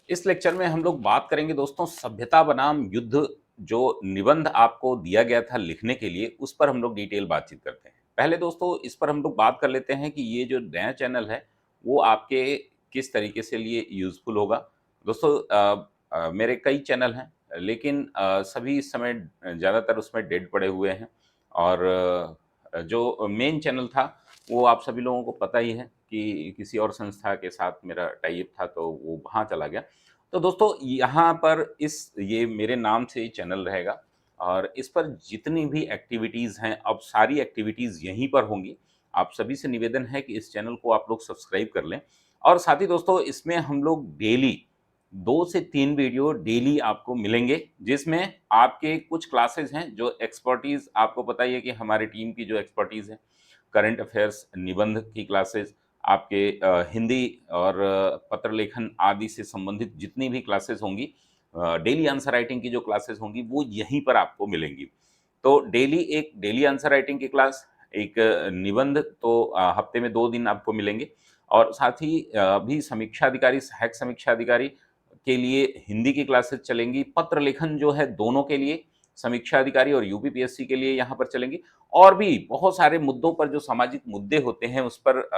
इस लेक्चर में हम लोग बात करेंगे दोस्तों सभ्यता बनाम युद्ध। जो निबंध आपको दिया गया था लिखने के लिए उस पर हम लोग डिटेल बातचीत करते हैं। पहले दोस्तों इस पर हम लोग बात कर लेते हैं कि ये जो नया चैनल है वो आपके किस तरीके से लिए यूजफुल होगा। दोस्तों मेरे कई चैनल हैं लेकिन सभी इस समय ज़्यादातर उसमें डेड पड़े हुए हैं। और जो मेन चैनल था वो आप सभी लोगों को पता ही है कि किसी और संस्था के साथ मेरा टाई अप था तो वो वहाँ चला गया। तो दोस्तों यहाँ पर ये मेरे नाम से ही चैनल रहेगा और इस पर जितनी भी एक्टिविटीज़ हैं अब सारी एक्टिविटीज़ यहीं पर होंगी। आप सभी से निवेदन है कि इस चैनल को आप लोग सब्सक्राइब कर लें। और साथ ही दोस्तों इसमें हम लोग डेली 2 से 3 वीडियो डेली आपको मिलेंगे, जिसमें आपके कुछ क्लासेस हैं जो एक्सपर्टीज़ आपको पता ही है कि हमारी टीम की जो एक्सपर्टीज़ है, करंट अफेयर्स, निबंध की क्लासेस, आपके हिंदी और पत्र लेखन आदि से संबंधित जितनी भी क्लासेस होंगी, डेली आंसर राइटिंग की जो क्लासेस होंगी वो यहीं पर आपको मिलेंगी। तो डेली आंसर राइटिंग की क्लास, एक निबंध तो हफ्ते में 2 दिन आपको मिलेंगे। और साथ ही अभी समीक्षा अधिकारी, सहायक समीक्षा अधिकारी के लिए हिंदी की क्लासेस चलेंगी। पत्र लेखन जो है दोनों के लिए, समीक्षा अधिकारी और यूपीपीएससी के लिए यहाँ पर चलेंगी। और भी बहुत सारे मुद्दों पर जो सामाजिक मुद्दे होते हैं उस पर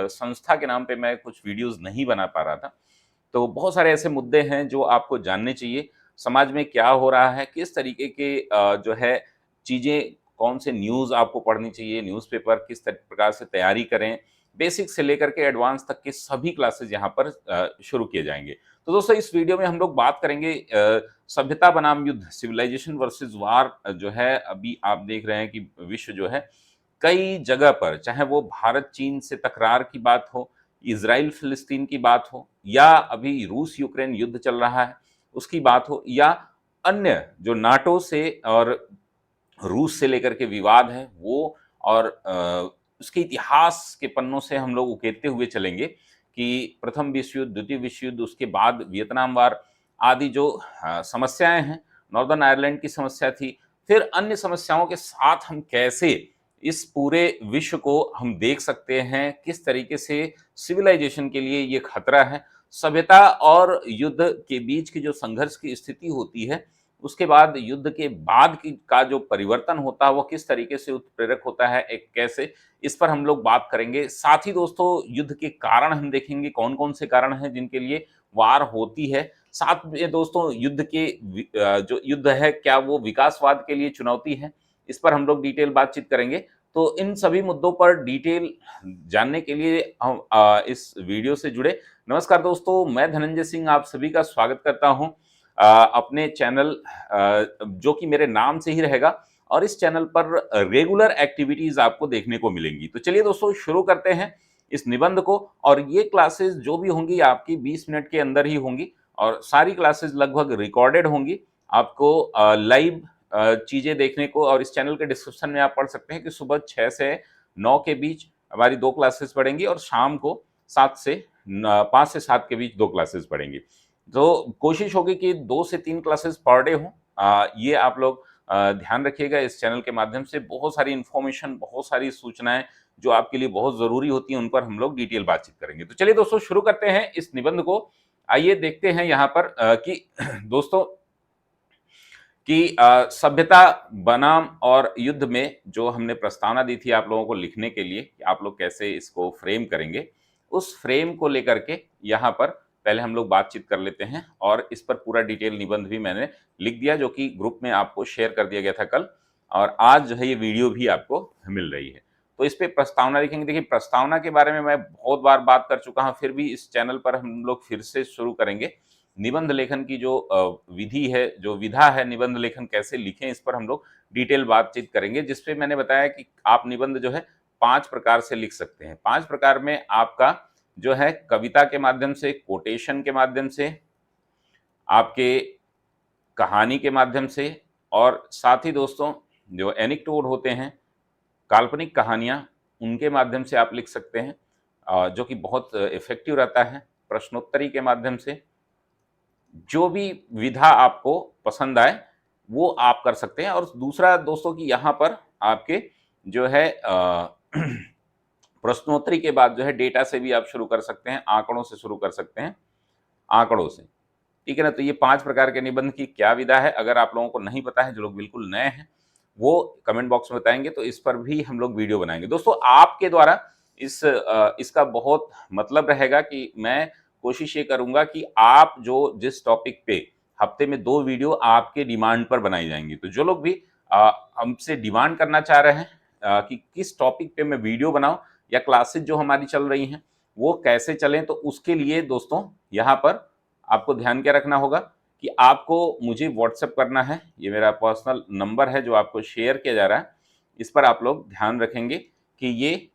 संस्था के नाम पे मैं कुछ वीडियोज़ नहीं बना पा रहा था। तो बहुत सारे ऐसे मुद्दे हैं जो आपको जानने चाहिए। समाज में क्या हो रहा है, किस तरीके के जो है चीज़ें, कौन से न्यूज़ आपको पढ़नी चाहिए, न्यूज़पेपर किस प्रकार से तैयारी करें, बेसिक से लेकर के एडवांस तक के सभी क्लासेस यहाँ पर शुरू किए जाएँगे। तो दोस्तों इस वीडियो में हम लोग बात करेंगे सभ्यता बनाम युद्ध, सिविलाइजेशन वर्सेस वार। जो है अभी आप देख रहे हैं कि विश्व जो है कई जगह पर, चाहे वो भारत चीन से तकरार की बात हो, इज़राइल फ़िलिस्तीन की बात हो, या अभी रूस यूक्रेन युद्ध चल रहा है उसकी बात हो, या अन्य जो नाटो से और रूस से लेकर के विवाद है वो, और उसके इतिहास के पन्नों से हम लोग उकेरते हुए चलेंगे कि प्रथम विश्व युद्ध, द्वितीय विश्व युद्ध, उसके बाद वियतनाम वार आदि जो समस्याएं हैं, नॉर्दर्न आयरलैंड की समस्या थी, फिर अन्य समस्याओं के साथ हम कैसे इस पूरे विश्व को हम देख सकते हैं, किस तरीके से सिविलाइजेशन के लिए ये खतरा है। सभ्यता और युद्ध के बीच की जो संघर्ष की स्थिति होती है, उसके बाद युद्ध के बाद की का जो परिवर्तन होता है वो किस तरीके से उत्प्रेरक होता है, एक कैसे, इस पर हम लोग बात करेंगे। साथ ही दोस्तों युद्ध के कारण हम देखेंगे कौन कौन से कारण हैं जिनके लिए वार होती है। साथ में दोस्तों युद्ध के जो युद्ध है क्या वो विकासवाद के लिए चुनौती है, इस पर हम लोग डिटेल बातचीत करेंगे। तो इन सभी मुद्दों पर डिटेल जानने के लिए हम इस वीडियो से जुड़े। नमस्कार दोस्तों, मैं धनंजय सिंह आप सभी का स्वागत करता हूं अपने चैनल जो कि मेरे नाम से ही रहेगा, और इस चैनल पर रेगुलर एक्टिविटीज आपको देखने को मिलेंगी। तो चलिए दोस्तों शुरू करते हैं इस निबंध को। और ये क्लासेस जो भी होंगी आपकी 20 मिनट के अंदर ही होंगी, और सारी क्लासेस लगभग रिकॉर्डेड होंगी। आपको लाइव चीजें देखने को, और इस चैनल के डिस्क्रिप्शन में आप पढ़ सकते हैं कि सुबह 6 से 9 के बीच हमारी 2 क्लासेस पढ़ेंगी, और शाम को 5 से 7 के बीच 2 क्लासेस पढ़ेंगी। तो कोशिश होगी कि 2 से 3 क्लासेस पर डे हों। ये आप लोग ध्यान रखिएगा। इस चैनल के माध्यम से बहुत सारी इन्फॉर्मेशन, बहुत सारी सूचनाएं जो आपके लिए बहुत ज़रूरी होती हैं, उन पर हम लोग डिटेल बातचीत करेंगे। तो चलिए दोस्तों शुरू करते हैं इस निबंध को। आइए देखते हैं यहाँ पर कि दोस्तों कि सभ्यता बनाम और युद्ध में जो हमने प्रस्तावना दी थी आप लोगों को लिखने के लिए कि आप लोग कैसे इसको फ्रेम करेंगे, उस फ्रेम को लेकर के यहाँ पर पहले हम लोग बातचीत कर लेते हैं। और इस पर पूरा डिटेल निबंध भी मैंने लिख दिया जो कि ग्रुप में आपको शेयर कर दिया गया था कल, और आज जो है ये वीडियो भी आपको मिल रही है। तो इस पे प्रस्तावना लिखेंगे। देखिए प्रस्तावना के बारे में मैं बहुत बार बात कर चुका हूँ, फिर भी इस चैनल पर हम लोग फिर से शुरू करेंगे। निबंध लेखन की जो विधि है, जो विधा है, निबंध लेखन कैसे लिखें, इस पर हम लोग डिटेल बातचीत करेंगे। जिसपे मैंने बताया कि आप निबंध जो है 5 प्रकार से लिख सकते हैं। 5 प्रकार में आपका जो है कविता के माध्यम से, कोटेशन के माध्यम से, आपके कहानी के माध्यम से, और साथ ही दोस्तों जो एनेक्डोट होते हैं, काल्पनिक कहानियां, उनके माध्यम से आप लिख सकते हैं, जो कि बहुत इफेक्टिव रहता है। प्रश्नोत्तरी के माध्यम से, जो भी विधा आपको पसंद आए वो आप कर सकते हैं। और दूसरा दोस्तों कि यहाँ पर आपके जो है प्रश्नोत्तरी के बाद जो है डेटा से भी आप शुरू कर सकते हैं, आंकड़ों से शुरू कर सकते हैं, आंकड़ों से। ठीक है ना। तो ये 5 प्रकार के निबंध की क्या विधा है, अगर आप लोगों को नहीं पता है, जो लोग बिल्कुल नए हैं वो कमेंट बॉक्स में बताएंगे, तो इस पर भी हम लोग वीडियो बनाएंगे। दोस्तों आपके द्वारा इसका बहुत मतलब रहेगा कि मैं कोशिश ये करूंगा कि आप जो जिस टॉपिक पे हफ्ते में 2 वीडियो आपके डिमांड पर बनाई जाएंगी, तो जो लोग भी हमसे डिमांड करना चाह रहे हैं कि किस टॉपिक पे मैं वीडियो बनाऊं या क्लासेस जो हमारी चल रही हैं वो कैसे चलें, तो उसके लिए दोस्तों यहाँ पर आपको ध्यान क्या रखना होगा कि आपको मुझे व्हाट्सएप करना है। ये मेरा पर्सनल नंबर है जो आपको शेयर किया जा रहा है। इस पर आप लोग ध्यान रखेंगे कि ये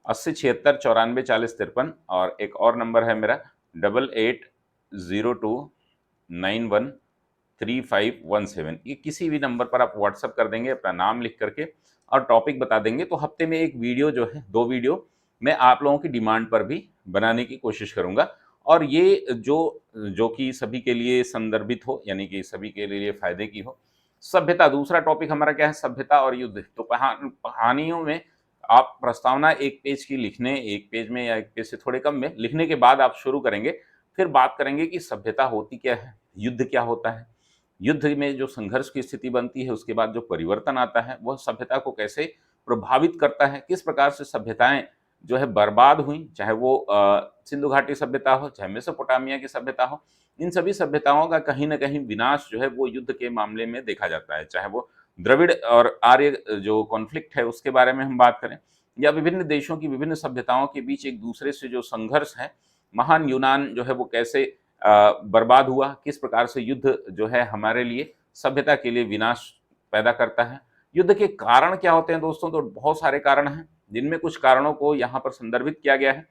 80 76 94 40 53, और एक और नंबर है मेरा 8802913517। ये किसी भी नंबर पर आप व्हाट्सएप कर देंगे अपना नाम लिख करके और टॉपिक बता देंगे, तो हफ्ते में एक वीडियो जो है, 2 वीडियो मैं आप लोगों की डिमांड पर भी बनाने की कोशिश करूंगा। और ये जो जो कि सभी के लिए संदर्भित हो, यानी कि सभी के लिए फायदे की हो। सभ्यता दूसरा टॉपिक हमारा क्या है, सभ्यता और युद्ध। तो कहानियों में आप प्रस्तावना एक पेज की लिखने, एक पेज में या एक पेज से थोड़े कम में लिखने के बाद आप शुरू करेंगे। फिर बात करेंगे कि सभ्यता होती क्या है, युद्ध क्या होता है, युद्ध में जो संघर्ष की स्थिति बनती है उसके बाद जो परिवर्तन आता है वह सभ्यता को कैसे प्रभावित करता है, किस प्रकार से सभ्यताएं जो है बर्बाद हुई, चाहे वो सिंधु घाटी सभ्यता हो, चाहे मेसोपोटामिया की सभ्यता हो। इन सभी सभ्यताओं का कहीं ना कहीं विनाश जो है वो युद्ध के मामले में देखा जाता है। चाहे वो द्रविड़ और आर्य जो कॉन्फ्लिक्ट है उसके बारे में हम बात करें, या विभिन्न देशों की विभिन्न सभ्यताओं के बीच एक दूसरे से जो संघर्ष है, महान यूनान जो है वो कैसे बर्बाद हुआ, किस प्रकार से युद्ध जो है हमारे लिए सभ्यता के लिए विनाश पैदा करता है। युद्ध के कारण क्या होते हैं दोस्तों, तो बहुत सारे कारण हैं, जिनमें कुछ कारणों को यहाँ पर संदर्भित किया गया है।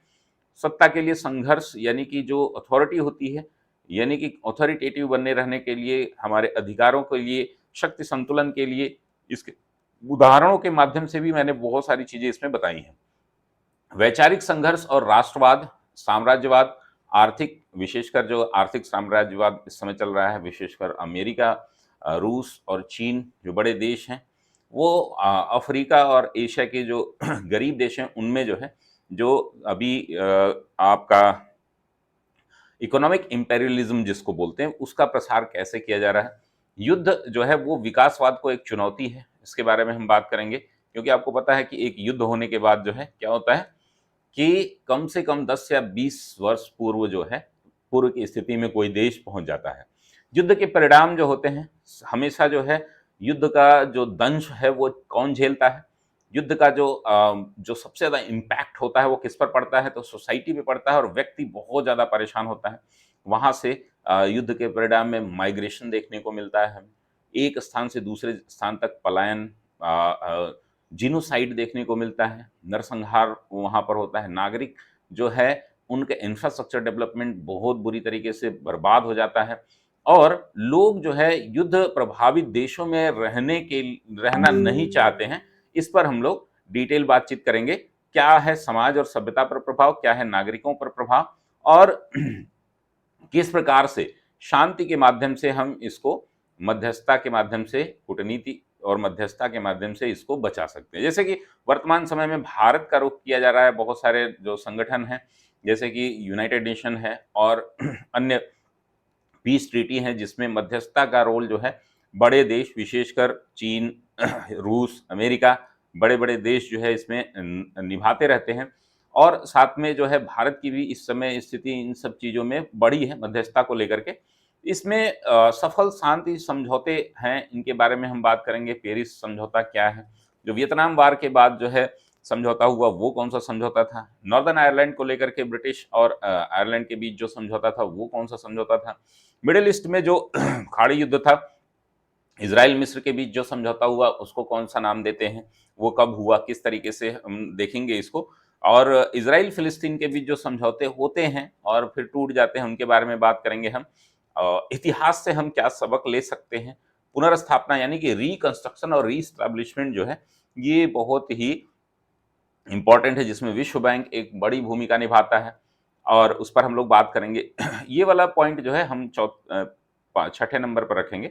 सत्ता के लिए संघर्ष, यानी कि जो अथॉरिटी होती है, यानी कि अथॉरिटेटिव बने रहने के लिए, हमारे अधिकारों के लिए, शक्ति संतुलन के लिए, इसके उदाहरणों के माध्यम से भी मैंने बहुत सारी चीजें इसमें बताई हैं। वैचारिक संघर्ष और राष्ट्रवाद, साम्राज्यवाद, आर्थिक, विशेषकर जो आर्थिक साम्राज्यवाद इस समय चल रहा है, विशेषकर अमेरिका, रूस और चीन जो बड़े देश हैं, वो अफ्रीका और एशिया के जो गरीब देश हैं उनमें जो है, जो अभी आपका इकोनॉमिक इंपेरियलिज्म जिसको बोलते हैं, उसका प्रसार कैसे किया जा रहा है। युद्ध जो है वो विकासवाद को एक चुनौती है, इसके बारे में हम बात करेंगे, क्योंकि आपको पता है कि एक युद्ध होने के बाद जो है क्या होता है कि कम से कम 10 या 20 वर्ष पूर्व जो है, पूर्व की स्थिति में कोई देश पहुंच जाता है। युद्ध के परिणाम जो होते हैं, हमेशा जो है युद्ध का जो दंश है वो कौन झेलता है, युद्ध का जो सबसे ज़्यादा इम्पैक्ट होता है वो किस पर पड़ता है, तो सोसाइटी पे पड़ता है और व्यक्ति बहुत ज़्यादा परेशान होता है। वहाँ से युद्ध के परिणाम में माइग्रेशन देखने को मिलता है हमें, एक स्थान से दूसरे स्थान तक पलायन, जीनोसाइड देखने को मिलता है, नरसंहार वहाँ पर होता है, नागरिक जो है उनके इंफ्रास्ट्रक्चर डेवलपमेंट बहुत बुरी तरीके से बर्बाद हो जाता है, और लोग जो है युद्ध प्रभावित देशों में रहना नहीं चाहते हैं। इस पर हम लोग डिटेल बातचीत करेंगे, क्या है समाज और सभ्यता पर प्रभाव, क्या है नागरिकों पर प्रभाव, और किस प्रकार से शांति के माध्यम से हम इसको मध्यस्थता के माध्यम से, कूटनीति और मध्यस्थता के माध्यम से इसको बचा सकते हैं। जैसे कि वर्तमान समय में भारत का रुख किया जा रहा है, बहुत सारे जो संगठन हैं जैसे कि यूनाइटेड नेशन है और अन्य पीस ट्रीटी हैं, जिसमें मध्यस्थता का रोल जो है बड़े देश, विशेषकर चीन, रूस, अमेरिका, बड़े बड़े देश जो है इसमें निभाते रहते हैं। और साथ में जो है भारत की भी इस समय स्थिति इन सब चीज़ों में बड़ी है मध्यस्थता को लेकर के। इसमें सफल शांति समझौते हैं, इनके बारे में हम बात करेंगे। पेरिस समझौता क्या है, जो वियतनाम वार के बाद जो है समझौता हुआ वो कौन सा समझौता था, नॉर्दर्न आयरलैंड को लेकर के ब्रिटिश और आयरलैंड के बीच जो समझौता था वो कौन सा समझौता था, मिडिल ईस्ट में जो खाड़ी युद्ध था, इजराइल मिस्र के बीच जो समझौता हुआ उसको कौन सा नाम देते हैं, वो कब हुआ, किस तरीके से हम देखेंगे इसको। और इजराइल फिलिस्तीन के बीच जो समझौते होते हैं और फिर टूट जाते हैं, उनके बारे में बात करेंगे हम। इतिहास से हम क्या सबक ले सकते हैं, पुनर्स्थापना यानी कि रिकंस्ट्रक्शन और रीस्टैब्लिशमेंट जो है ये बहुत ही इंपॉर्टेंट है, जिसमें विश्व बैंक एक बड़ी भूमिका निभाता है, और उस पर हम लोग बात करेंगे। ये वाला पॉइंट जो है हम छठे नंबर पर रखेंगे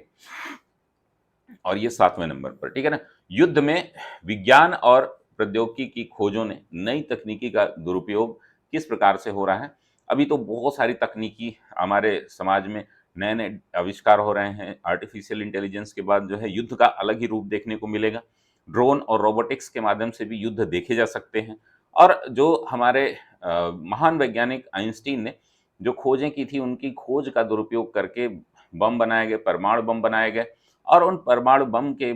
और ये 7वें नंबर पर, ठीक है ना। युद्ध में विज्ञान और प्रौद्योगिकी की खोजों ने नई तकनीकी का दुरुपयोग किस प्रकार से हो रहा है, अभी तो बहुत सारी तकनीकी हमारे समाज में नए-नए आविष्कार हो रहे हैं। आर्टिफ़िशियल इंटेलिजेंस के बाद जो है युद्ध का अलग ही रूप देखने को मिलेगा। ड्रोन और रोबोटिक्स के माध्यम से भी युद्ध देखे जा सकते हैं और जो हमारे महान वैज्ञानिक आइंस्टीन ने जो खोजें की थी, उनकी खोज का दुरुपयोग करके बम बनाए गए, परमाणु बम बनाए गए और उन परमाणु बम के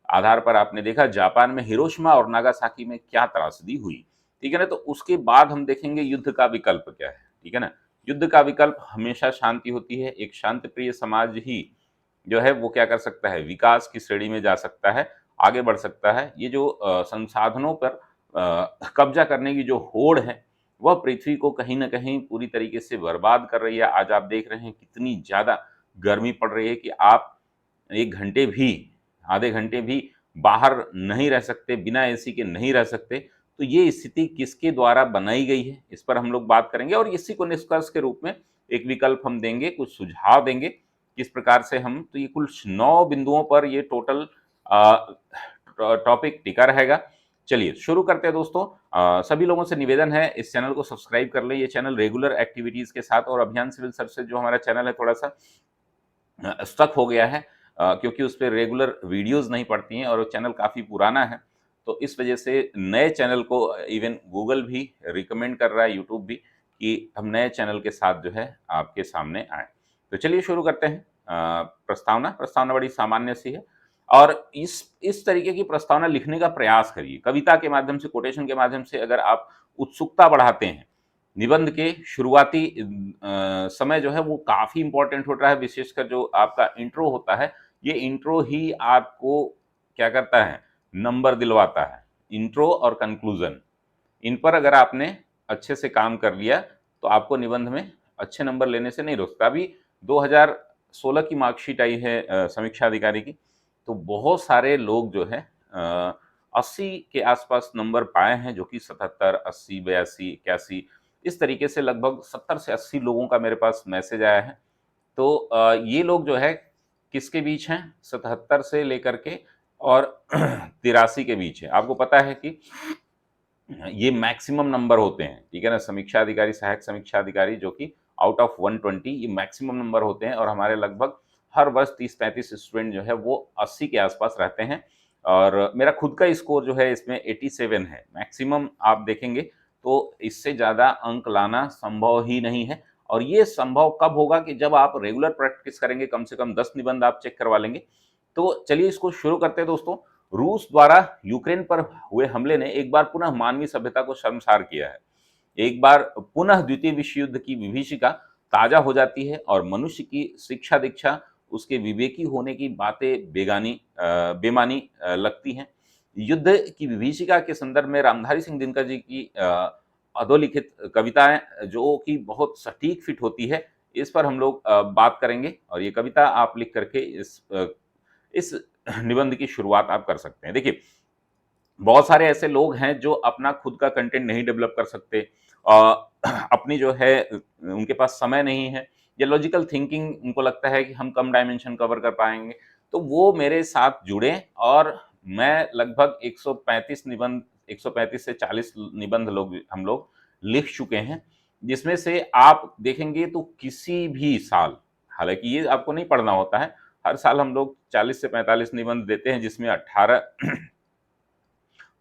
आधार पर आपने देखा जापान में हिरोशिमा और नागासाकी में क्या त्रासदी हुई, ठीक है ना? तो उसके बाद हम देखेंगे युद्ध का विकल्प क्या है, ठीक है ना? युद्ध का विकल्प हमेशा शांति होती है, एक शांतिप्रिय समाज ही जो है वो क्या कर सकता है, विकास की श्रेणी में जा सकता है, आगे बढ़ सकता है। ये जो संसाधनों पर कब्ज़ा करने की जो होड़ है, वह पृथ्वी को कहीं न कहीं पूरी तरीके से बर्बाद कर रही है। आज आप देख रहे हैं कितनी ज़्यादा गर्मी पड़ रही है कि आप 1 घंटे भी, आधे घंटे भी बाहर नहीं रह सकते, बिना एसी के नहीं रह सकते। तो ये स्थिति किसके द्वारा बनाई गई है, इस पर हम लोग बात करेंगे और इसी को निष्कर्ष के रूप में एक विकल्प हम देंगे, कुछ सुझाव देंगे, किस प्रकार से हम तो ये कुल 9 बिंदुओं पर ये टोटल टॉपिक टिका रहेगा। चलिए शुरू करते हैं दोस्तों। सभी लोगों से निवेदन है इस चैनल को सब्सक्राइब कर लें। ये चैनल रेगुलर एक्टिविटीज़ के साथ और अभियान सिविल सर्विसेज जो हमारा चैनल है थोड़ा-सा स्टक हो गया है क्योंकि उस पे रेगुलर वीडियोज़ नहीं पड़ती हैं और वो चैनल काफ़ी पुराना है। तो इस वजह से नए चैनल को इवन गूगल भी रिकमेंड कर रहा है, यूट्यूब भी कि हम नए चैनल के साथ जो है आपके सामने आएँ। तो चलिए शुरू करते हैं। प्रस्तावना बड़ी सामान्य सी है और इस तरीके की प्रस्तावना लिखने का प्रयास करिए। कविता के माध्यम से, कोटेशन के माध्यम से अगर आप उत्सुकता बढ़ाते हैं, निबंध के शुरुआती समय जो है वो काफ़ी इम्पोर्टेंट होता है, विशेषकर जो आपका इंट्रो होता है, ये इंट्रो ही आपको क्या करता है, नंबर दिलवाता है। इंट्रो और कंक्लूज़न, इन पर अगर आपने अच्छे से काम कर लिया, तो आपको निबंध में अच्छे नंबर लेने से नहीं रोकता। अभी 2016 की मार्कशीट आई है समीक्षा अधिकारी की, तो बहुत सारे लोग जो है 80 के आसपास नंबर पाए हैं, जो कि 77, 80, 82, 81 इस तरीके से लगभग 70 से 80 लोगों का मेरे पास मैसेज आया है। तो ये लोग जो है किसके बीच हैं? 77 से लेकर के और 83 के बीच है। आपको पता है कि ये मैक्सिमम नंबर होते हैं, ठीक है ना? समीक्षा अधिकारी, सहायक समीक्षा अधिकारी जो कि आउट ऑफ 120 ये मैक्सिमम नंबर होते हैं और हमारे लगभग हर वर्ष 30-35 स्टूडेंट जो है वो 80 के आसपास रहते हैं और मेरा खुद का स्कोर जो है इसमें 87 है। मैक्सिमम आप देखेंगे तो इससे ज़्यादा अंक लाना संभव ही नहीं है और ये संभव कब होगा कि जब आप रेगुलर प्रैक्टिस करेंगे, कम से कम 10 निबंध आप चेक करवा लेंगे। तो चलिए इसको शुरू करते हैं दोस्तों। रूस द्वारा यूक्रेन पर हुए हमले ने एक बार पुनः मानवीय सभ्यता को शर्मसार किया है। एक बार पुनः द्वितीय विश्व युद्ध की विभीषिका ताजा हो जाती है और मनुष्य की शिक्षा दीक्षा, उसके विवेकी होने की बातें बेमानी लगती हैं। युद्ध की विभीषिका के संदर्भ में रामधारी सिंह दिनकर जी की अधोलिखित कविताएं जो कि बहुत सटीक फिट होती है, इस पर हम लोग बात करेंगे और ये कविता आप लिख करके इस निबंध की शुरुआत आप कर सकते हैं। देखिए, बहुत सारे ऐसे लोग हैं जो अपना खुद का कंटेंट नहीं डेवलप कर सकते अपनी जो है उनके पास समय नहीं है या लॉजिकल थिंकिंग उनको लगता है कि हम कम डायमेंशन कवर कर पाएँगे, तो वो मेरे साथ जुड़ें और मैं लगभग 135 निबंध 135 से 40 निबंध हम लोग लिख चुके हैं, जिसमें से आप देखेंगे तो किसी भी साल, हालाँकि ये आपको नहीं पढ़ना होता है, हर साल हम लोग 40 से 45 निबंध देते हैं जिसमें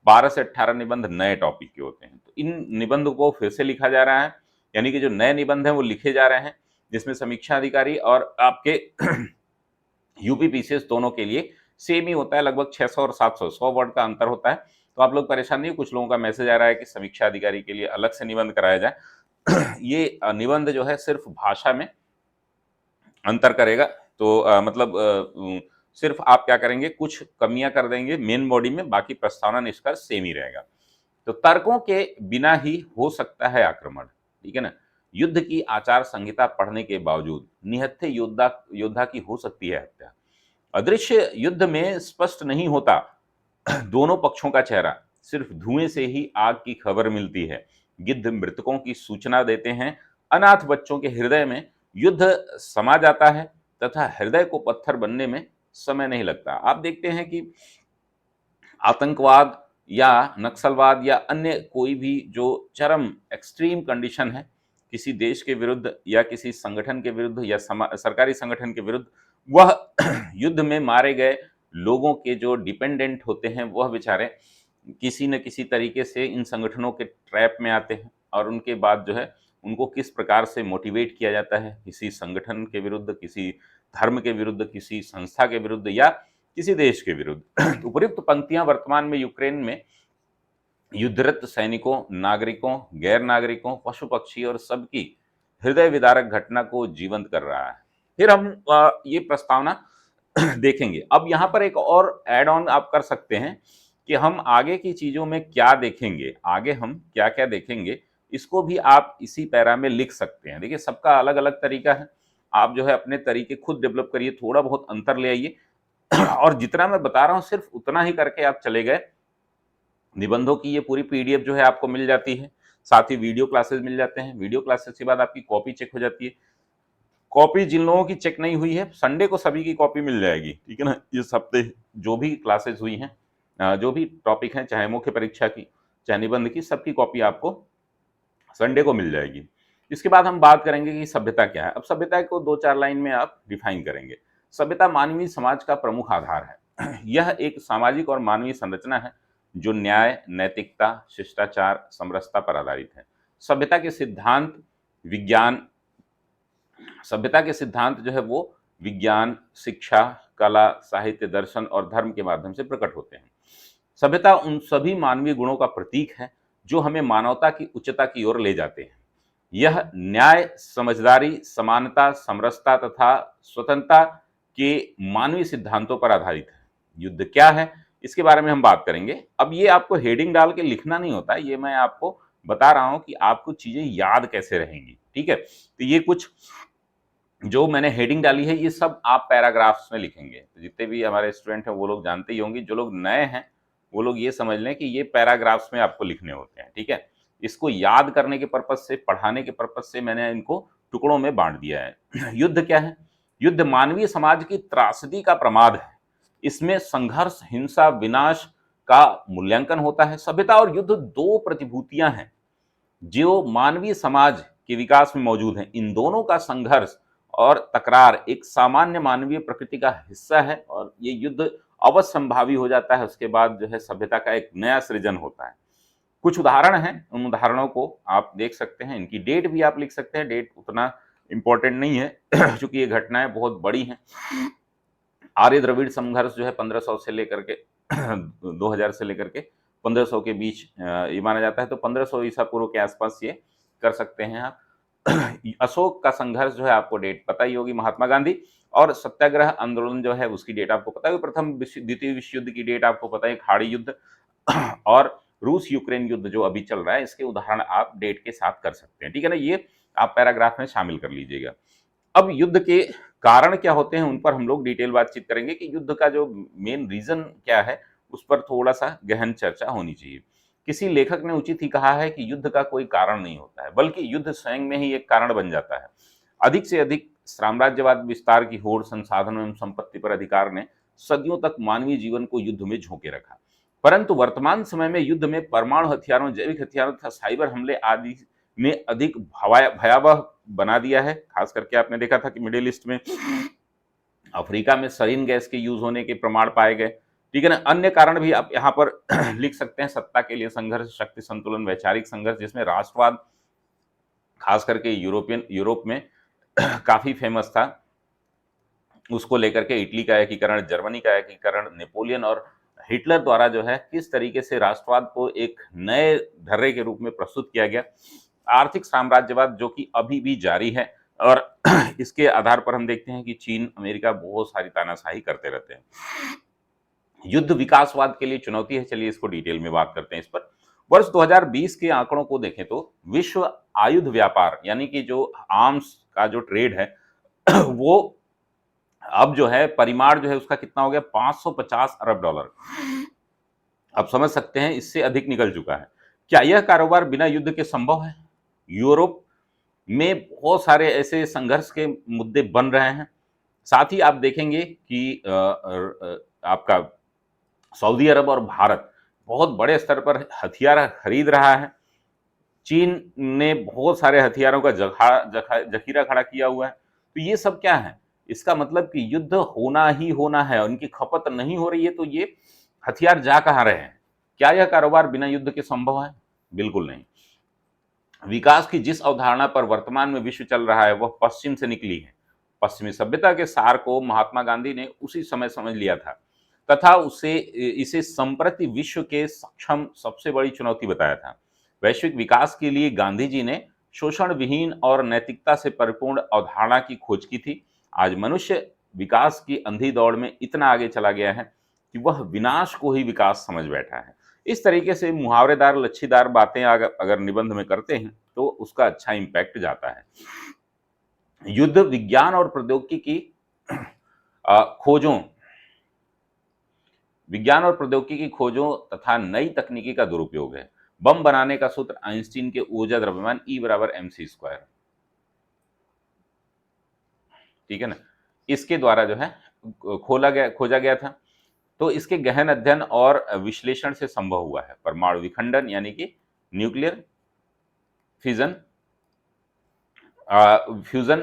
12 से 18 निबंध नए टॉपिक के होते हैं। तो इन निबंध को फिर से लिखा जा रहा है, यानी कि जो नए निबंध हैं वो लिखे जा रहे हैं, जिसमें समीक्षा अधिकारी और आपके यूपी पीसीएस दोनों के लिए सेम ही होता है, लगभग 600 और 700 100 वर्ड का अंतर होता है। तो आप लोग परेशान नहीं, कुछ लोगों का मैसेज आ रहा है कि समीक्षा अधिकारी के लिए अलग से निबंध कराया जाए। ये निबंध जो है सिर्फ भाषा में अंतर करेगा। तो सिर्फ आप क्या करेंगे, कुछ कमियाँ कर देंगे मेन बॉडी में, बाकी प्रस्तावना निष्कर्ष सेम ही रहेगा। तो तर्कों के बिना ही हो सकता है आक्रमण, ठीक है ना? युद्ध की आचार संहिता पढ़ने के बावजूद निहत्थे योद्धा की हो सकती है हत्या। अदृश्य युद्ध में स्पष्ट नहीं होता दोनों पक्षों का चेहरा, सिर्फ धुएं से ही आग की खबर मिलती है। गिद्ध मृतकों की सूचना देते हैं। अनाथ बच्चों के हृदय में युद्ध समा जाता है तथा हृदय को पत्थर बनने में समय नहीं लगता। आप देखते हैं कि आतंकवाद या नक्सलवाद या अन्य कोई भी जो चरम एक्सट्रीम कंडीशन है, किसी देश के विरुद्ध या किसी संगठन के विरुद्ध या सरकारी संगठन के विरुद्ध, वह युद्ध में मारे गए लोगों के जो डिपेंडेंट होते हैं वह बेचारे किसी न किसी तरीके से इन संगठनों के ट्रैप में आते हैं, और उनके बाद जो है उनको किस प्रकार से मोटिवेट किया जाता है किसी संगठन के विरुद्ध, किसी धर्म के विरुद्ध, किसी संस्था के विरुद्ध या किसी देश के विरुद्ध। उपयुक्त पंक्तियां वर्तमान में यूक्रेन में युद्धरत सैनिकों, नागरिकों, गैर नागरिकों, पशु पक्षी और सबकी हृदय विदारक घटना को जीवंत कर रहा है। फिर हम ये प्रस्तावना देखेंगे। अब यहाँ पर एक और ऐड ऑन आप कर सकते हैं कि हम आगे की चीजों में क्या देखेंगे, आगे हम क्या क्या देखेंगे, इसको भी आप इसी पैरा में लिख सकते हैं। देखिए, सबका अलग अलग तरीका है, आप जो है अपने तरीके खुद डेवलप करिए, थोड़ा बहुत अंतर ले आइए और जितना मैं बता रहा हूँ सिर्फ उतना ही करके आप चले गए। निबंधों की ये पूरी पीडीएफ जो है आपको मिल जाती है, साथ ही वीडियो क्लासेस मिल जाते हैं। वीडियो क्लासेस के बाद आपकी कॉपी चेक हो जाती है। कॉपी जिन लोगों की चेक नहीं हुई है, संडे को सभी की कॉपी मिल जाएगी, ठीक है ना। इस हफ्ते जो भी क्लासेस हुई हैं, जो भी टॉपिक हैं, चाहे मुख्य परीक्षा की चाहे निबंध की, सबकी कॉपी आपको संडे को मिल जाएगी। इसके बाद हम बात करेंगे कि सभ्यता क्या है। अब सभ्यता को 2-4 लाइन में आप डिफाइन करेंगे। सभ्यता मानवीय समाज का प्रमुख आधार है। यह एक सामाजिक और मानवीय संरचना है जो न्याय, नैतिकता, शिष्टाचार, समरसता पर आधारित है। सभ्यता के सिद्धांत विज्ञान सभ्यता के सिद्धांत जो है वो विज्ञान, शिक्षा, कला, साहित्य, दर्शन और धर्म के माध्यम से प्रकट होते हैं। सभ्यता उन सभी मानवीय गुणों का प्रतीक है जो हमें मानवता की उच्चता की ओर ले जाते हैं। यह न्याय, समझदारी, समानता, समरसता तथा स्वतंत्रता के मानवीय सिद्धांतों पर आधारित है। युद्ध क्या है, इसके बारे में हम बात करेंगे। अब ये आपको हेडिंग डाल के लिखना नहीं होता है, ये मैं आपको बता रहा हूं कि आपको चीजें याद कैसे रहेंगी, ठीक है। तो ये कुछ जो मैंने हेडिंग डाली है, ये सब आप पैराग्राफ्स में लिखेंगे। तो जितने भी हमारे स्टूडेंट हैं वो लोग जानते ही होंगे, जो लोग नए हैं वो लोग ये समझ लें कि ये पैराग्राफ्स में आपको लिखने होते हैं, ठीक है। इसको याद करने के पर्पज से, पढ़ाने के पर्पज से मैंने इनको टुकड़ों में बांट दिया है। युद्ध क्या है? युद्ध मानवीय समाज की त्रासदी का प्रमाद है। इसमें संघर्ष, हिंसा, विनाश का मूल्यांकन होता है। सभ्यता और युद्ध दो प्रतिभूतियां हैं जो मानवीय समाज के विकास में मौजूद हैं। इन दोनों का संघर्ष और तकरार एक सामान्य मानवीय प्रकृति का हिस्सा है, और ये युद्ध अवश्य संभावी हो जाता है। उसके बाद जो है सभ्यता का एक नया सृजन होता है। कुछ उदाहरण हैं, उन उदाहरणों को आप देख सकते हैं। इनकी डेट भी आप लिख सकते हैं। डेट उतना इंपॉर्टेंट नहीं है क्योंकि ये घटनाएं बहुत बड़ी हैं। आर्य द्रविड़ संघर्ष जो है 1500 से लेकर के 2000 से लेकर के 1500 के बीच ये माना जाता है। तो 1500 ईसा पूर्व के आसपास ये कर सकते हैं आप। अशोक का संघर्ष जो है आपको डेट पता ही होगी। महात्मा गांधी और सत्याग्रह आंदोलन जो है उसकी डेट आपको पता है। प्रथम द्वितीय विश्व युद्ध की डेट आपको पता है, खाड़ी युद्ध और रूस यूक्रेन युद्ध जो अभी चल रहा है, इसके उदाहरण आप डेट के साथ कर सकते हैं, ठीक है ना। ये आप पैराग्राफ में शामिल कर लीजिएगा। अब युद्ध के कारण क्या होते हैं उन पर हम लोग डिटेल बातचीत करेंगे कि युद्ध का जो मेन रीजन क्या है उस पर थोड़ा सा गहन चर्चा होनी चाहिए। किसी लेखक ने उचित ही कहा है कि युद्ध का कोई कारण नहीं होता है, बल्कि युद्ध स्वयं में ही एक कारण बन जाता है। अधिक से अधिक साम्राज्यवाद, विस्तार की होड़, संसाधनों एवं संपत्ति पर अधिकार ने सदियों तक मानवीय जीवन को युद्ध में झोंके रखा। परंतु वर्तमान समय में युद्ध में परमाणु हथियारों, जैविक हथियारों तथा साइबर हमले आदि ने अधिक भयावह बना दिया है। खास करके आपने देखा था कि मिडिल ईस्ट में, अफ्रीका में सरीन गैस के यूज होने के प्रमाण पाए गए, ठीक है ना। अन्य कारण भी आप यहाँ पर लिख सकते हैं। सत्ता के लिए संघर्ष, शक्ति संतुलन, वैचारिक संघर्ष, जिसमें राष्ट्रवाद खास करके यूरोप में काफी फेमस था। उसको लेकर के इटली का एकीकरण, जर्मनी का एकीकरण, नेपोलियन और हिटलर द्वारा जो है किस तरीके से राष्ट्रवाद को एक नए ढर्रे के रूप में प्रस्तुत किया गया। आर्थिक साम्राज्यवाद जो कि अभी भी जारी है, और इसके आधार पर हम देखते हैं कि चीन, अमेरिका बहुत सारी तानाशाही करते रहते हैं। युद्ध विकासवाद के लिए चुनौती है। चलिए इसको डिटेल में बात करते हैं इस पर। वर्ष 2020 के आंकड़ों को देखें तो विश्व आयुध व्यापार यानी कि जो आर्म्स का जो ट्रेड है वो अब जो है परिमाण जो है उसका कितना हो गया, 550 अरब डॉलर। आप समझ सकते हैं इससे अधिक निकल चुका है। क्या यह कारोबार बिना युद्ध के संभव है? यूरोप में बहुत सारे ऐसे संघर्ष के मुद्दे बन रहे हैं। साथ ही आप देखेंगे कि आपका सऊदी अरब और भारत बहुत बड़े स्तर पर हथियार खरीद रहा है। चीन ने बहुत सारे हथियारों का जखीरा खड़ा किया हुआ है। तो ये सब क्या है? इसका मतलब कि युद्ध होना ही होना है, उनकी खपत नहीं हो रही है तो ये हथियार जा कहाँ रहे हैं? क्या यह कारोबार बिना युद्ध के संभव है? बिल्कुल नहीं। विकास की जिस अवधारणा पर वर्तमान में विश्व चल रहा है वह पश्चिम से निकली है। पश्चिमी सभ्यता के सार को महात्मा गांधी ने उसी समय समझ लिया था तथा उसे इसे संप्रति विश्व के सक्षम सबसे बड़ी चुनौती बताया था। वैश्विक विकास के लिए गांधी जी ने शोषण विहीन और नैतिकता से परिपूर्ण अवधारणा की खोज की थी। आज मनुष्य विकास की अंधी दौड़ में इतना आगे चला गया है कि वह विनाश को ही विकास समझ बैठा है। इस तरीके से मुहावरेदार लच्छीदार बातें अगर अगर निबंध में करते हैं तो उसका अच्छा इम्पैक्ट जाता है। युद्ध विज्ञान और प्रौद्योगिकी की खोजों विज्ञान और प्रौद्योगिकी की खोजों तथा नई तकनीकी का दुरुपयोग है। बम बनाने का सूत्र आइंस्टीन के ऊर्जा द्रव्यमान E बराबर mc², ठीक है ना, इसके द्वारा जो है खोजा गया था। तो इसके गहन अध्ययन और विश्लेषण से संभव हुआ है। परमाणु विखंडन यानी कि न्यूक्लियर फिजन फ्यूजन,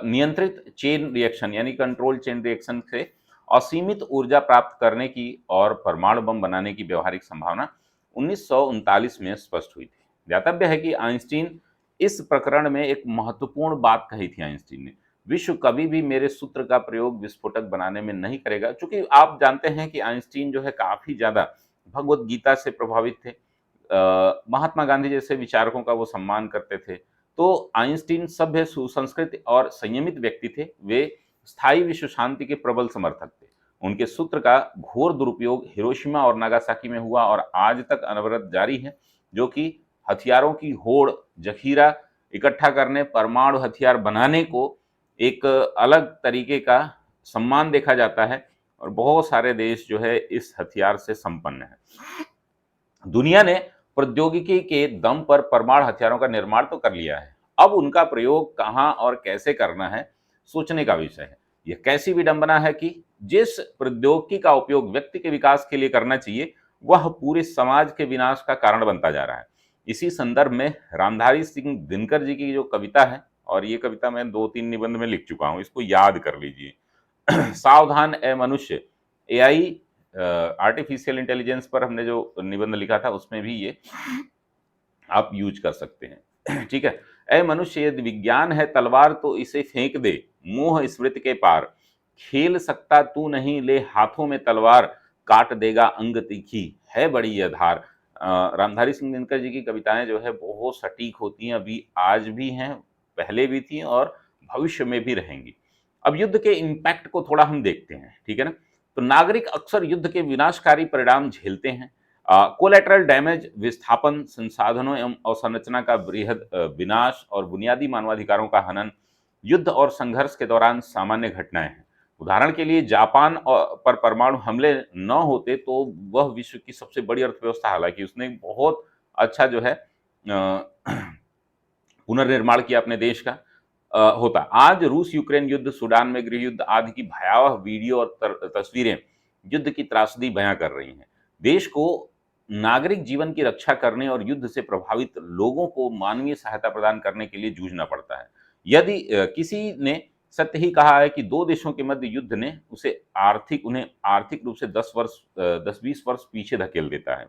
नियंत्रित चेन रिएक्शन यानी कंट्रोल चेन रिएक्शन से असीमित ऊर्जा प्राप्त करने की और परमाणु बम बनाने की व्यवहारिक संभावना 1939 में स्पष्ट हुई थी। ज्ञातव्य है कि आइंस्टीन इस प्रकरण में एक महत्वपूर्ण बात कही थी। आइंस्टीन ने, विश्व कभी भी मेरे सूत्र का प्रयोग विस्फोटक बनाने में नहीं करेगा। चूंकि आप जानते हैं कि आइंस्टीन जो है काफी ज्यादा भगवत गीता से प्रभावित थे, महात्मा गांधी जैसे विचारकों का वो सम्मान करते थे। तो आइंस्टीन सभ्य, सुसंस्कृत और संयमित व्यक्ति थे। वे स्थायी विश्व शांति के प्रबल समर्थक थे। उनके सूत्र का घोर दुरुपयोग हिरोशिमा और नागासाकी में हुआ और आज तक अनवरत जारी है, जो कि हथियारों की होड़, जखीरा इकट्ठा करने, परमाणु हथियार बनाने को एक अलग तरीके का सम्मान देखा जाता है और बहुत सारे देश जो है इस हथियार से संपन्न है। दुनिया ने प्रौद्योगिकी के दम पर परमाणु हथियारों का निर्माण तो कर लिया है। अब उनका प्रयोग कहाँ और कैसे करना है, सोचने का विषय है। यह कैसी विडंबना है कि जिस प्रौद्योगिकी का उपयोग व्यक्ति के विकास के लिए करना चाहिए, वह पूरे समाज के विनाश का कारण बनता जा रहा है। इसी संदर्भ में रामधारी सिंह दिनकर जी की जो कविता है, और ये कविता मैं 2-3 निबंध में लिख चुका हूं, इसको याद कर लीजिए। सावधान ए मनुष्य, एआई आर्टिफिशियल इंटेलिजेंस पर हमने जो निबंध लिखा था उसमें भी ये आप यूज कर सकते हैं। ठीक है। ए मनुष्य, यदि विज्ञान है तलवार तो इसे फेंक दे मोह स्मृति के पार, खेल सकता तू नहीं ले हाथों में तलवार, काट देगा अंग तीखी है बड़ी यह धार। रामधारी सिंह दिनकर जी की कविताएं जो है बहुत सटीक होती हैं, अभी आज भी हैं, पहले भी थी और भविष्य में भी रहेंगी। अब युद्ध के इम्पैक्ट को थोड़ा हम देखते हैं, ठीक है ना। तो नागरिक अक्सर युद्ध के विनाशकारी परिणाम झेलते हैं। कोलेटरल डैमेज, विस्थापन, संसाधनों एवं अवसंरचना का बृहद विनाश और बुनियादी मानवाधिकारों का हनन युद्ध और संघर्ष के दौरान सामान्य घटनाएं हैं। उदाहरण के लिए जापान पर परमाणु हमले न होते तो वह विश्व की सबसे बड़ी अर्थव्यवस्था, हालांकि उसने बहुत अच्छा जो है पुनर्निर्माण किया अपने देश का, होता। आज रूस यूक्रेन युद्ध, सूडान में गृह युद्ध आदि की भयावह वीडियो और तस्वीरें युद्ध की त्रासदी बयां कर रही हैं। देश को नागरिक जीवन की रक्षा करने और युद्ध से प्रभावित लोगों को मानवीय सहायता प्रदान करने के लिए जूझना पड़ता है। यदि किसी ने सत्य ही कहा है कि दो देशों के मध्य युद्ध ने उन्हें आर्थिक रूप से 10-20 वर्ष पीछे धकेल देता है।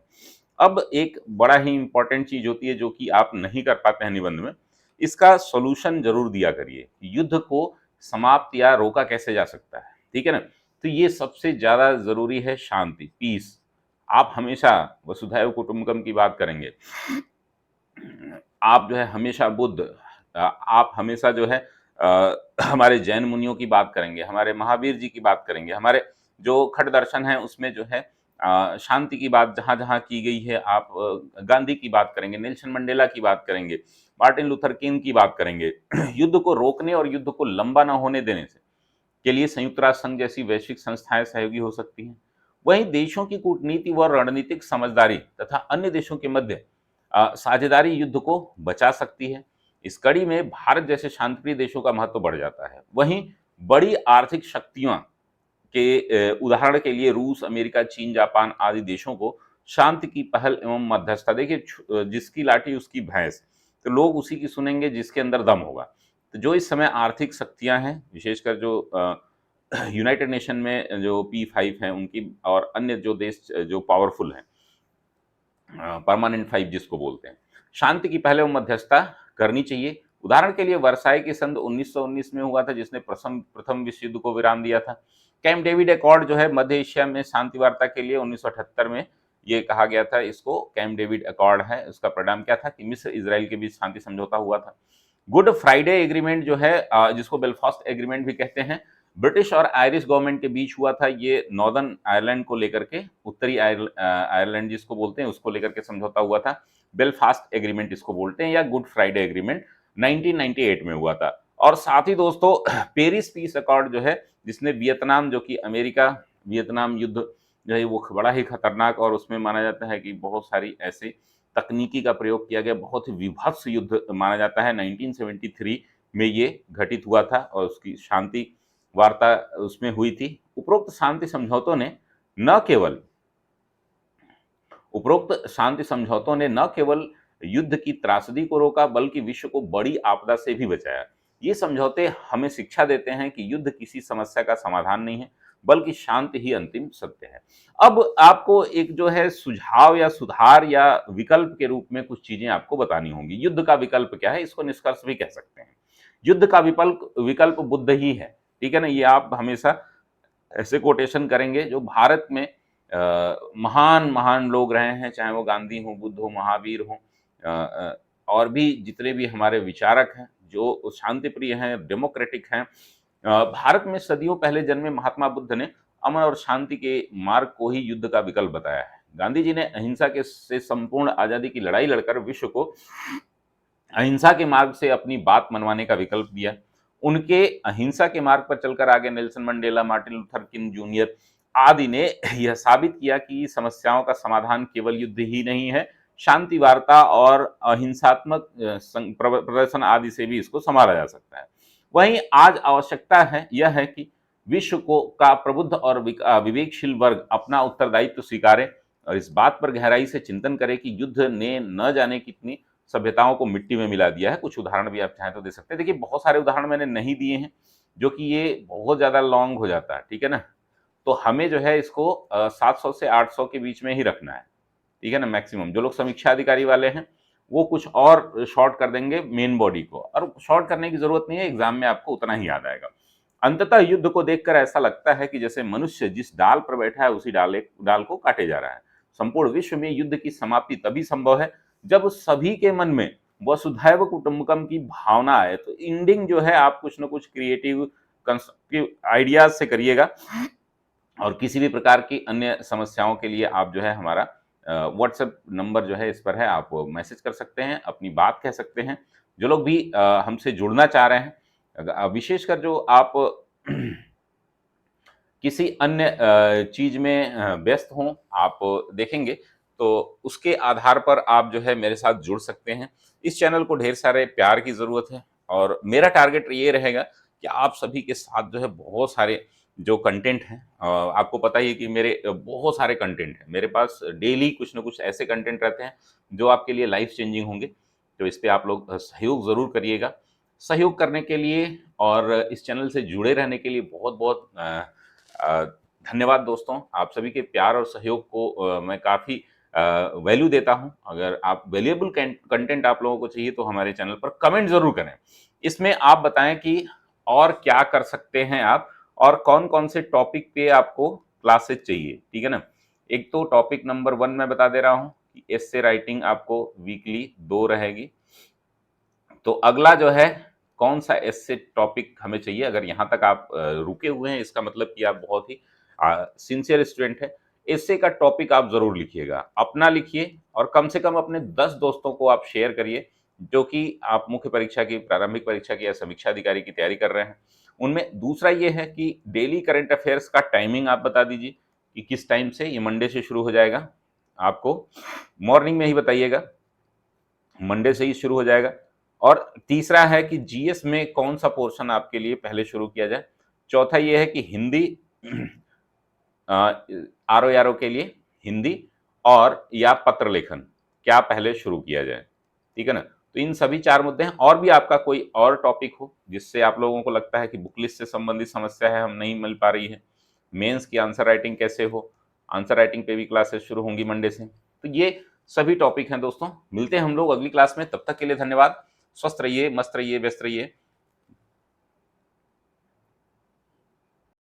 अब एक बड़ा ही इंपॉर्टेंट चीज होती है जो कि आप नहीं कर पाते हैं निबंध में, इसका सॉल्यूशन जरूर दिया करिए। युद्ध को समाप्त या रोका कैसे जा सकता है, ठीक है ना। तो ये सबसे ज्यादा जरूरी है, शांति, पीस। आप हमेशा वसुधैव कुटुंबकम की बात करेंगे, आप जो है हमेशा बुद्ध, आप हमेशा जो है हमारे जैन मुनियों की बात करेंगे, हमारे महावीर जी की बात करेंगे, हमारे जो खट दर्शन है उसमें जो है शांति की बात जहाँ जहाँ की गई है, आप गांधी की बात करेंगे, नेल्सन मंडेला की बात करेंगे, मार्टिन लूथर किंग की बात करेंगे। युद्ध को रोकने और युद्ध को लंबा न होने देने से के लिए संयुक्त राष्ट्र संघ जैसी वैश्विक संस्थाएं सहयोगी हो सकती हैं। वहीं देशों की कूटनीति व रणनीतिक समझदारी तथा अन्य देशों के मध्य साझेदारी युद्ध को बचा सकती है। इस कड़ी में भारत जैसे शांतिप्रिय देशों का महत्व बढ़ जाता है। वहीं बड़ी आर्थिक शक्तियां के उदाहरण के लिए रूस, अमेरिका, चीन, जापान आदि देशों को शांति की पहल एवं मध्यस्थता, देखिए जिसकी लाठी उसकी भैंस, तो लोग उसी की सुनेंगे जिसके अंदर दम होगा। तो जो इस समय आर्थिक शक्तियाँ हैं, विशेषकर जो यूनाइटेड नेशन में जो P5 हैं उनकी, और अन्य जो देश जो पावरफुल हैं, परमानेंट 5 जिसको बोलते हैं, शांति की पहले वो मध्यस्थता करनी चाहिए। उदाहरण के लिए वर्साई की संधि 1919 में हुआ था, जिसने प्रथम प्रथम विश्व युद्ध को विराम दिया था। कैंप डेविड एकॉर्ड जो है मध्य एशिया में शांति वार्ता के लिए 1978 में ये कहा गया था, इसको कैंप डेविड एकॉर्ड है। उसका परिणाम क्या था कि मिस्र इजराइल के बीच शांति समझौता हुआ था। गुड फ्राइडे एग्रीमेंट जो है, जिसको बेलफास्ट एग्रीमेंट भी कहते हैं, ब्रिटिश और आयरिश गवर्नमेंट के बीच हुआ था। ये नॉर्दर्न आयरलैंड को लेकर के, उत्तरी आयरलैंड जिसको बोलते हैं उसको लेकर के समझौता हुआ था। बेलफास्ट एग्रीमेंट इसको बोलते हैं, या गुड फ्राइडे एग्रीमेंट 1998 में हुआ था। और साथ ही दोस्तों पेरिस पीस अकॉर्ड जो है, जिसने वियतनाम, जो कि अमेरिका वियतनाम युद्ध जो है वो बड़ा ही खतरनाक, और उसमें माना जाता है कि बहुत सारी ऐसी तकनीकी का प्रयोग किया गया, बहुत ही विभत्स युद्ध माना जाता है। 1973 में ये घटित हुआ था और उसकी शांति वार्ता उसमें हुई थी। उपरोक्त शांति समझौतों ने न केवल युद्ध की त्रासदी को रोका, बल्कि विश्व को बड़ी आपदा से भी बचाया। ये समझौते हमें शिक्षा देते हैं कि युद्ध किसी समस्या का समाधान नहीं है, बल्कि शांति ही अंतिम सत्य है। अब आपको एक जो है सुझाव या सुधार या विकल्प के रूप में कुछ चीजें आपको बतानी होंगी। युद्ध का विकल्प क्या है, इसको निष्कर्ष भी कह सकते हैं। युद्ध का विकल्प विकल्प बुद्ध ही है, ठीक है ना। ये आप हमेशा ऐसे कोटेशन करेंगे जो भारत में महान महान लोग रहे हैं, चाहे वो गांधी हो, बुद्ध हो, महावीर हो, और भी जितने भी हमारे विचारक हैं जो शांति प्रिय हैं, डेमोक्रेटिक हैं। भारत में सदियों पहले जन्मे महात्मा बुद्ध ने अमन और शांति के मार्ग को ही युद्ध का विकल्प बताया है। गांधी जी ने अहिंसा के से संपूर्ण आजादी की लड़ाई लड़कर विश्व को अहिंसा के मार्ग से अपनी बात मनवाने का विकल्प दिया। उनके अहिंसा के मार्ग पर चलकर आगे Nelson Mandela, Martin Luther king junior आदि ने यह साबित किया कि समस्याओं का समाधान केवल युद्ध ही नहीं है, शांति वार्ता और अहिंसात्मक प्रदर्शन आदि से भी इसको संभाला जा सकता है। वहीं आज आवश्यकता है यह है कि विश्व को का प्रबुद्ध और विवेकशील वर्ग अपना उत्तरदायित्व स्वीकारे और इस बात पर गहराई से चिंतन करे कि युद्ध ने न जाने कितनी सभ्यताओं को मिट्टी में मिला दिया है। कुछ उदाहरण भी आप चाहें तो दे सकते हैं। देखिए, बहुत सारे उदाहरण मैंने नहीं दिए हैं, जो कि ये बहुत ज़्यादा लॉन्ग हो जाता है, ठीक है ना। तो हमें जो है इसको 700 से 800 के बीच में ही रखना है, ठीक है ना, मैक्सिमम। जो लोग समीक्षा अधिकारी वाले हैं वो कुछ और शॉर्ट कर देंगे मेन बॉडी को, और शॉर्ट करने की जरूरत नहीं है, एग्जाम में आपको उतना ही याद आएगा। अंततः युद्ध को देखकर ऐसा लगता है कि जैसे मनुष्य जिस डाल पर बैठा है उसी डाल को काटे जा रहा है। संपूर्ण विश्व में युद्ध की समाप्ति तभी संभव है जब सभी के मन में वसुधैव कुटुंबकम की भावना आए। तो एंडिंग जो है आप कुछ न कुछ क्रिएटिव कंस्ट्रक्टिव आइडियाज से करिएगा, और किसी भी प्रकार की अन्य समस्याओं के लिए आप जो है हमारा व्हाट्सएप नंबर जो है इस पर है, आप मैसेज कर सकते हैं, अपनी बात कह सकते हैं। जो लोग भी हमसे जुड़ना चाह रहे हैं, विशेषकर जो आप किसी अन्य चीज में व्यस्त हों, आप देखेंगे तो उसके आधार पर आप जो है मेरे साथ जुड़ सकते हैं। इस चैनल को ढेर सारे प्यार की ज़रूरत है, और मेरा टारगेट ये रहेगा कि आप सभी के साथ जो है बहुत सारे जो कंटेंट हैं, आपको पता ही है कि मेरे बहुत सारे कंटेंट हैं मेरे पास। डेली कुछ ना कुछ ऐसे कंटेंट रहते हैं जो आपके लिए लाइफ चेंजिंग होंगे। तो इस पे आप लोग सहयोग ज़रूर करिएगा। सहयोग करने के लिए और इस चैनल से जुड़े रहने के लिए बहुत बहुत धन्यवाद दोस्तों। आप सभी के प्यार और सहयोग को मैं काफ़ी वैल्यू देता हूं। अगर आप वैल्यूएबल कंटेंट आप लोगों को चाहिए तो हमारे चैनल पर कमेंट जरूर करें। इसमें आप बताएं कि और क्या कर सकते हैं आप, और कौन कौन से टॉपिक पे आपको क्लासेस चाहिए, ठीक है ना। एक तो टॉपिक नंबर 1 मैं बता दे रहा हूं कि एस्से राइटिंग आपको वीकली 2 रहेगी। तो अगला जो है कौन सा एस्से टॉपिक हमें चाहिए, अगर यहाँ तक आप रुके हुए हैं इसका मतलब कि आप बहुत ही सिंसियर स्टूडेंट है। एस्से का टॉपिक आप जरूर लिखिएगा, अपना लिखिए, और कम से कम अपने 10 दोस्तों को आप शेयर करिए जो कि आप मुख्य परीक्षा की, प्रारंभिक परीक्षा की या समीक्षा अधिकारी की तैयारी कर रहे हैं। उनमें दूसरा ये है कि डेली करंट अफेयर्स का टाइमिंग आप बता दीजिए कि किस टाइम से, ये मंडे से शुरू हो जाएगा, आपको मॉर्निंग में ही बताइएगा, मंडे से ही शुरू हो जाएगा। और तीसरा है कि जीएस में कौन सा पोर्शन आपके लिए पहले शुरू किया जाए। चौथा ये है कि हिंदी आरओ के लिए हिंदी और या पत्र लेखन क्या पहले शुरू किया जाए, ठीक है ना। तो इन सभी 4 मुद्दे हैं। और भी आपका कोई और टॉपिक हो जिससे आप लोगों को लगता है कि बुक लिस्ट से संबंधित समस्या है, हम नहीं मिल पा रही है, मेंस की आंसर राइटिंग कैसे हो, आंसर राइटिंग पे भी क्लासेस शुरू होंगी मंडे से। तो ये सभी टॉपिक हैं दोस्तों। मिलते हैं हम लोग अगली क्लास में, तब तक के लिए धन्यवाद। स्वस्थ रहिए, मस्त रहिए, व्यस्त रहिए।